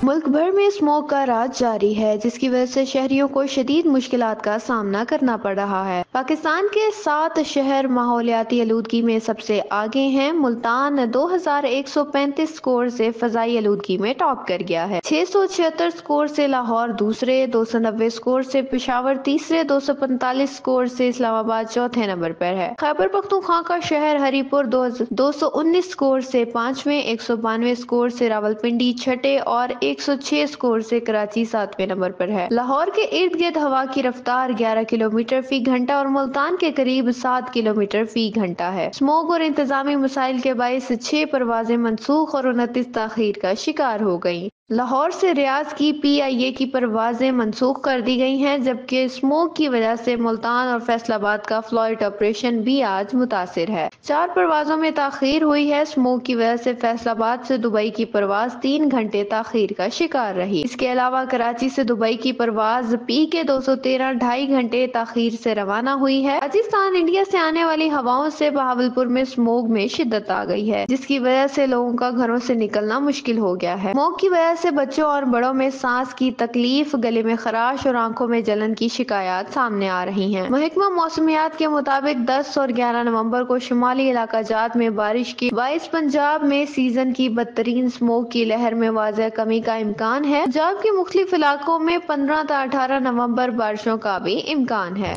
ملک بھر میں اسموگ کا راج جاری ہے، جس کی وجہ سے شہریوں کو شدید مشکلات کا سامنا کرنا پڑ رہا ہے۔ پاکستان کے 7 شہر ماحولیاتی آلودگی میں سب سے آگے ہیں۔ ملتان 2135 اسکور سے فضائی آلودگی میں ٹاپ کر گیا ہے۔ 676 اسکور سے لاہور دوسرے، 290 اسکور سے پشاور تیسرے، 245 اسکور سے اسلام آباد چوتھے نمبر پر ہے۔ خیبر پختونخوا کا شہر ہری پور 219 اسکور سے پانچویں، 192 اسکور سے راولپنڈی چھٹے اور 106 اسکور سے کراچی 7ویں نمبر پر ہے۔ لاہور کے ارد گرد ہوا کی رفتار 11 کلومیٹر فی گھنٹہ اور ملتان کے قریب 7 کلومیٹر فی گھنٹہ ہے۔ اسموگ اور انتظامی مسائل کے باعث 6 پروازیں منسوخ اور 29 تاخیر کا شکار ہو گئیں۔ لاہور سے ریاض کی PIA کی پروازیں منسوخ کر دی گئی ہیں، جبکہ اسموگ کی وجہ سے ملتان اور فیصل آباد کا فلائٹ آپریشن بھی آج متاثر ہے۔ 4 پروازوں میں تاخیر ہوئی ہے۔ اسموگ کی وجہ سے فیصل آباد سے دبئی کی پرواز 3 گھنٹے تاخیر کا شکار رہی۔ اس کے علاوہ کراچی سے دبئی کی پرواز PK 213 2.5 گھنٹے تاخیر سے روانہ ہوئی ہے۔ پاکستان انڈیا سے آنے والی ہواؤں سے بہاولپور میں اسموگ میں شدت آ گئی ہے، جس کی وجہ سے لوگوں کا گھروں سے نکلنا مشکل ہو گیا ہے۔ اسموگ کی وجہ سے بچوں اور بڑوں میں سانس کی تکلیف، گلے میں خراش اور آنکھوں میں جلن کی شکایات سامنے آ رہی ہیں۔ محکمہ موسمیات کے مطابق 10 اور 11 نومبر کو شمالی علاقہ جات میں بارش کے باعث پنجاب میں سیزن کی بدترین اسموگ کی لہر میں واضح کمی کا امکان ہے۔ پنجاب کے مختلف علاقوں میں 15 تا 18 نومبر بارشوں کا بھی امکان ہے۔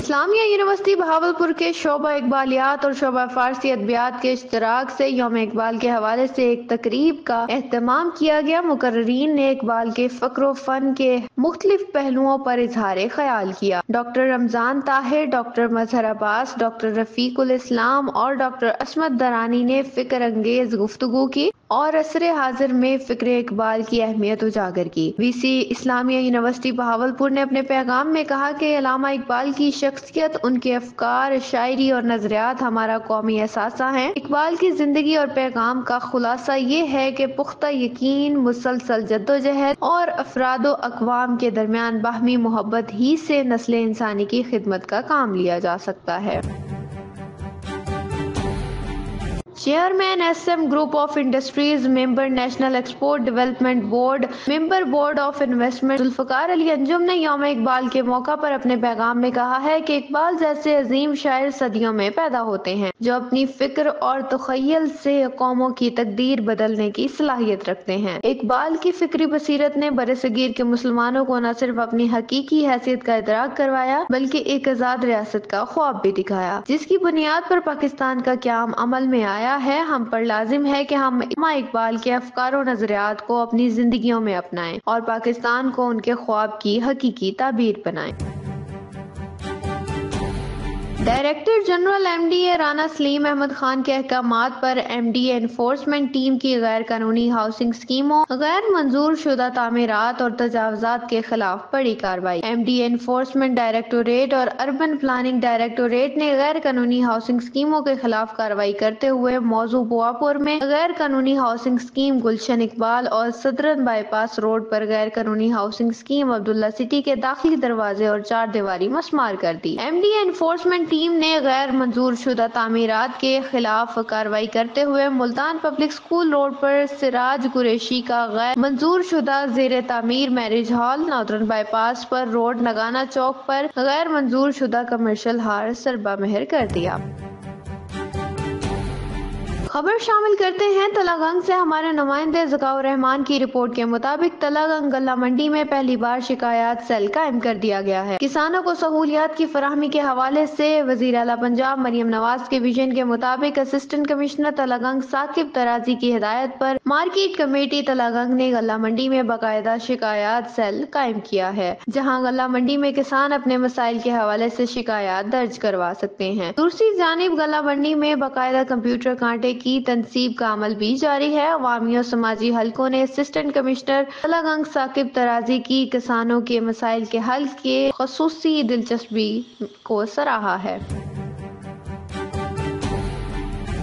اسلامیہ یونیورسٹی بہاولپور کے شعبہ اقبالیات اور شعبہ فارسی ادبیات کے اشتراک سے یوم اقبال کے حوالے سے ایک تقریب کا اہتمام کیا گیا۔ مقررین نے اقبال کے فکر و فن کے مختلف پہلوؤں پر اظہار خیال کیا۔ ڈاکٹر رمضان طاہر، ڈاکٹر مظہر عباس، ڈاکٹر رفیق الاسلام اور ڈاکٹر عصمت درانی نے فکر انگیز گفتگو کی اور عصر حاضر میں فکر اقبال کی اہمیت اجاگر کی۔ VC اسلامیہ یونیورسٹی بہاولپور نے اپنے پیغام میں کہا کہ علامہ اقبال کی شخصیت، ان کے افکار، شاعری اور نظریات ہمارا قومی اثاثہ ہیں۔ اقبال کی زندگی اور پیغام کا خلاصہ یہ ہے کہ پختہ یقین، مسلسل جدوجہد اور افراد و اقوام کے درمیان باہمی محبت ہی سے نسل انسانی کی خدمت کا کام لیا جا سکتا ہے۔ Chairman SM group of industries, member national export development board, member board of investment Zulfiqar Ali Anjum نے یوم اقبال کے موقع پر اپنے پیغام میں کہا ہے کہ اقبال جیسے عظیم شاعر صدیوں میں پیدا ہوتے ہیں، جو اپنی فکر اور تخیل سے قوموں کی تقدیر بدلنے کی صلاحیت رکھتے ہیں۔ اقبال کی فکری بصیرت نے برصغیر کے مسلمانوں کو نہ صرف اپنی حقیقی حیثیت کا ادراک کروایا، بلکہ ایک آزاد ریاست کا خواب بھی دکھایا، جس کی بنیاد پر پاکستان کا قیام عمل میں آیا ہے۔ ہم پر لازم ہے کہ ہم علامہ اقبال کے افکار و نظریات کو اپنی زندگیوں میں اپنائیں اور پاکستان کو ان کے خواب کی حقیقی تعبیر بنائیں۔ ڈائریکٹر جنرل MDA رانا سلیم احمد خان کے احکامات پر MDA انفورسمنٹ ٹیم کی غیر قانونی ہاؤسنگ اسکیموں، غیر منظور شدہ تعمیرات اور تجاوزات کے خلاف بڑی کارروائی۔ MDA انفورسمنٹ ڈائریکٹوریٹ اور اربن پلاننگ ڈائریکٹوریٹ نے غیر قانونی ہاؤسنگ اسکیموں کے خلاف کارروائی کرتے ہوئے موضوع بواپور میں غیر قانونی ہاؤسنگ اسکیم گلشن اقبال اور صدرن بائی پاس روڈ پر غیر قانونی ہاؤسنگ اسکیم عبداللہ سٹی کے داخلی دروازے اور 4 دیواری مسمار کر دی۔ MDA انفورسمنٹ ٹیم نے غیر منظور شدہ تعمیرات کے خلاف کارروائی کرتے ہوئے ملتان پبلک اسکول روڈ پر سراج قریشی کا غیر منظور شدہ زیر تعمیر marriage hall, northern bypass پر روڈ نگانا چوک پر غیر منظور شدہ کمرشل ہال سربا مہر کر دیا۔ خبر شامل کرتے ہیں تلہ گنگ سے۔ ہمارے نمائندے ذکاء الرحمان کی رپورٹ کے مطابق تلہ گنگ غلہ منڈی میں پہلی بار شکایات سیل قائم کر دیا گیا ہے۔ کسانوں کو سہولیات کی فراہمی کے حوالے سے وزیر اعلیٰ پنجاب مریم نواز کے ویژن کے مطابق اسسٹنٹ کمشنر تلہ گنگ ثاقب ترازی کی ہدایت پر مارکیٹ کمیٹی تلہ گنگ نے غلہ منڈی میں باقاعدہ شکایات سیل قائم کیا ہے، جہاں غلہ منڈی میں کسان اپنے مسائل کے حوالے سے شکایات درج کروا سکتے ہیں۔ دوسری جانب غلہ منڈی میں باقاعدہ کمپیوٹر کانٹے کی تنصیب کا عمل بھی جاری ہے۔ عوامی اور سماجی حلقوں نے اسسٹنٹ کمشنر تلہ گنگ ثاقب ترازی کی کسانوں کے مسائل کے حل کے خصوصی دلچسپی کو سراہا ہے۔